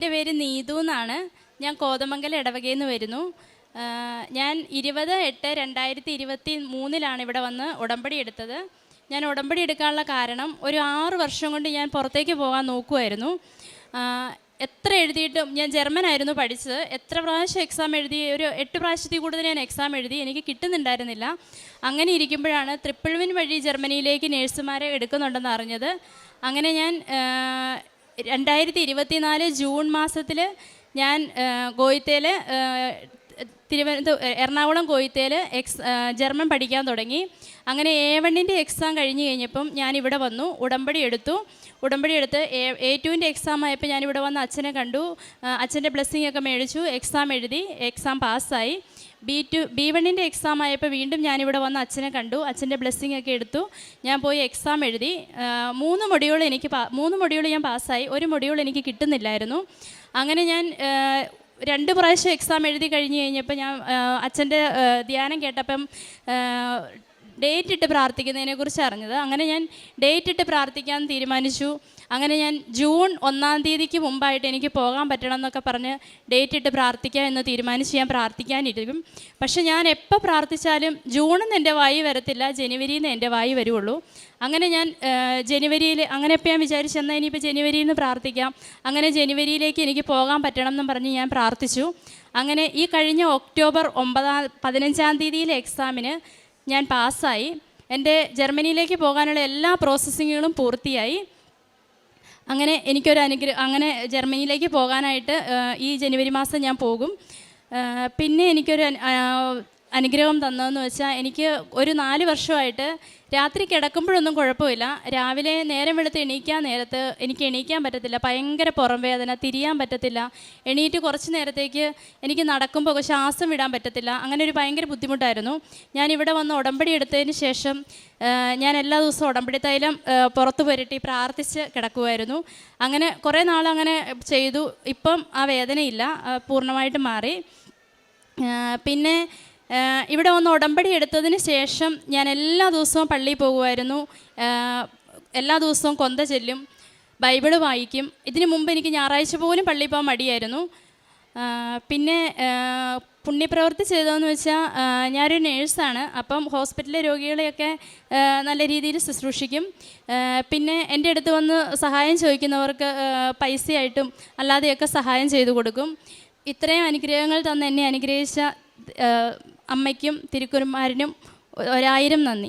എൻ്റെ പേര് നീതു എന്നാണ്. ഞാൻ കോതമംഗലം ഇടവകയിൽ നിന്ന് വരുന്നു. ഞാൻ 20/8/2023 ഇവിടെ വന്ന് ഉടമ്പടി എടുത്തത്. ഞാൻ ഉടമ്പടി എടുക്കാനുള്ള കാരണം ഒരു 6 വർഷം കൊണ്ട് ഞാൻ പുറത്തേക്ക് പോകാൻ നോക്കുമായിരുന്നു. എത്ര എഴുതിയിട്ടും ഞാൻ ജർമ്മനായിരുന്നു പഠിച്ചത്. എത്ര പ്രാവശ്യം എക്സാം എഴുതി, ഒരു 8 പ്രാവശ്യത്തിൽ കൂടുതൽ ഞാൻ എക്സാം എഴുതി, എനിക്ക് കിട്ടുന്നുണ്ടായിരുന്നില്ല. അങ്ങനെ ഇരിക്കുമ്പോഴാണ് ട്രിപ്പിൾ വിൻ വഴി ജർമ്മനിയിലേക്ക് നേഴ്സുമാരെ എടുക്കുന്നുണ്ടെന്ന് അറിഞ്ഞത്. അങ്ങനെ ഞാൻ 2024 ജൂൺ മാസത്തിൽ ഞാൻ ഗോയിത്തേൽ എറണാകുളം ഗോയിത്തേൽ ജർമ്മൻ പഠിക്കാൻ തുടങ്ങി. അങ്ങനെ A1-ൻ്റെ എക്സാം കഴിഞ്ഞ് കഴിഞ്ഞപ്പം ഞാനിവിടെ വന്നു, ഉടമ്പടി എടുത്തു. ഉടമ്പടി എടുത്ത് A2-ൻ്റെ എക്സാം ആയപ്പോൾ ഞാനിവിടെ വന്ന് അച്ഛനെ കണ്ടു. അച്ഛൻ്റെ ബ്ലെസ്സിങ് ഒക്കെ മേടിച്ചു, എക്സാം എഴുതി, എക്സാം പാസ്സായി. B1-ൻ്റെ എക്സാം ആയപ്പോൾ വീണ്ടും ഞാനിവിടെ വന്ന് അച്ഛനെ കണ്ടു, അച്ഛൻ്റെ ബ്ലെസ്സിങ് ഒക്കെ എടുത്തു. ഞാൻ പോയി എക്സാം എഴുതി. 3 മൊഡ്യൂൾ ഞാൻ പാസ്സായി. ഒരു മൊഡ്യൂൾ എനിക്ക് കിട്ടുന്നില്ലായിരുന്നു. അങ്ങനെ ഞാൻ 2 പ്രാവശ്യം എക്സാം എഴുതി കഴിഞ്ഞ് കഴിഞ്ഞപ്പോൾ ഞാൻ അച്ഛൻ്റെ ധ്യാനം കേട്ടപ്പം ഡേറ്റ് ഇട്ട് പ്രാർത്ഥിക്കുന്നതിനെക്കുറിച്ച് അറിഞ്ഞത്. അങ്ങനെ ഞാൻ ഡേറ്റ് ഇട്ട് പ്രാർത്ഥിക്കാൻ തീരുമാനിച്ചു. അങ്ങനെ ഞാൻ ജൂൺ 1-ാം തീയതിക്ക് മുമ്പായിട്ട് എനിക്ക് പോകാൻ പറ്റണം എന്നൊക്കെ പറഞ്ഞ് ഡേറ്റ് ഇട്ട് പ്രാർത്ഥിക്കാം എന്ന് തീരുമാനിച്ച് ഞാൻ പ്രാർത്ഥിക്കാനിരിക്കും. പക്ഷെ ഞാൻ എപ്പോൾ പ്രാർത്ഥിച്ചാലും ജൂണിൽ നിന്ന് എൻ്റെ വായി വരത്തില്ല, ജനുവരിയിൽ നിന്ന് എൻ്റെ വായി വരുള്ളൂ. അങ്ങനെ ഞാൻ ജനുവരിയിൽ, അങ്ങനെ ഇപ്പോൾ ഞാൻ വിചാരിച്ചെന്നാൽ ഇനിയിപ്പോൾ ജനുവരിയിൽ നിന്ന് പ്രാർത്ഥിക്കാം. അങ്ങനെ ജനുവരിയിലേക്ക് എനിക്ക് പോകാൻ പറ്റണം എന്നും പറഞ്ഞ് ഞാൻ പ്രാർത്ഥിച്ചു. അങ്ങനെ ഈ കഴിഞ്ഞ ഒക്ടോബർ 15-ാം തീയതിയിലെ എക്സാമിന് ഞാൻ പാസ്സായി. എൻ്റെ ജർമ്മനിയിലേക്ക് പോകാനുള്ള എല്ലാ പ്രോസസ്സിങ്ങുകളും പൂർത്തിയായി. അങ്ങനെ അങ്ങനെ ജർമ്മനിയിലേക്ക് പോകാനായിട്ട് ഈ ജനുവരി മാസം ഞാൻ പോകും. പിന്നെ എനിക്കൊരു അനുഗ്രഹം തന്നതെന്ന് വെച്ചാൽ, എനിക്ക് ഒരു 4 വർഷമായിട്ട് രാത്രി കിടക്കുമ്പോഴൊന്നും കുഴപ്പമില്ല, രാവിലെ നേരം വെളുത്ത് എണീക്കാൻ നേരത്ത് എനിക്ക് എണീക്കാൻ പറ്റത്തില്ല, ഭയങ്കര പുറം വേദന, തിരിയാൻ പറ്റത്തില്ല. എണീറ്റ് കുറച്ച് നേരത്തേക്ക് എനിക്ക് നടക്കുമ്പോൾ ശ്വാസം വിടാൻ പറ്റത്തില്ല. അങ്ങനെ ഒരു ഭയങ്കര ബുദ്ധിമുട്ടായിരുന്നു. ഞാനിവിടെ വന്ന് ഉടമ്പടി എടുത്തതിന് ശേഷം ഞാൻ എല്ലാ ദിവസവും ഉടമ്പടി തൈലം പുറത്ത് പുരട്ടി പ്രാർത്ഥിച്ച് കിടക്കുമായിരുന്നു. അങ്ങനെ കുറേ നാളങ്ങനെ ചെയ്തു. ഇപ്പം ആ വേദനയില്ല, പൂർണ്ണമായിട്ട് മാറി. പിന്നെ ഇവിടെ വന്ന് ഉടമ്പടി എടുത്തതിന് ശേഷം ഞാൻ എല്ലാ ദിവസവും പള്ളിയിൽ പോകുമായിരുന്നു. എല്ലാ ദിവസവും കൊന്ത ചെല്ലും, ബൈബിള് വായിക്കും. ഇതിനു മുമ്പ് എനിക്ക് ഞായറാഴ്ച പോലും പള്ളിയിൽ പോകാൻ മടിയായിരുന്നു. പിന്നെ പുണ്യപ്രവൃത്തി ചെയ്തതെന്ന് വെച്ചാൽ, ഞാനൊരു നേഴ്സാണ്. അപ്പം ഹോസ്പിറ്റലിലെ രോഗികളെയൊക്കെ നല്ല രീതിയിൽ ശുശ്രൂഷിക്കും. പിന്നെ എൻ്റെ അടുത്ത് വന്ന് സഹായം ചോദിക്കുന്നവർക്ക് പൈസയായിട്ടും അല്ലാതെയൊക്കെ സഹായം ചെയ്തു കൊടുക്കും. ഇത്രയും അനുഗ്രഹങ്ങൾ തന്ന് എന്നെ അനുഗ്രഹിച്ച അമ്മയ്ക്കും തിരുക്കുമാരനും 1000 നന്ദി.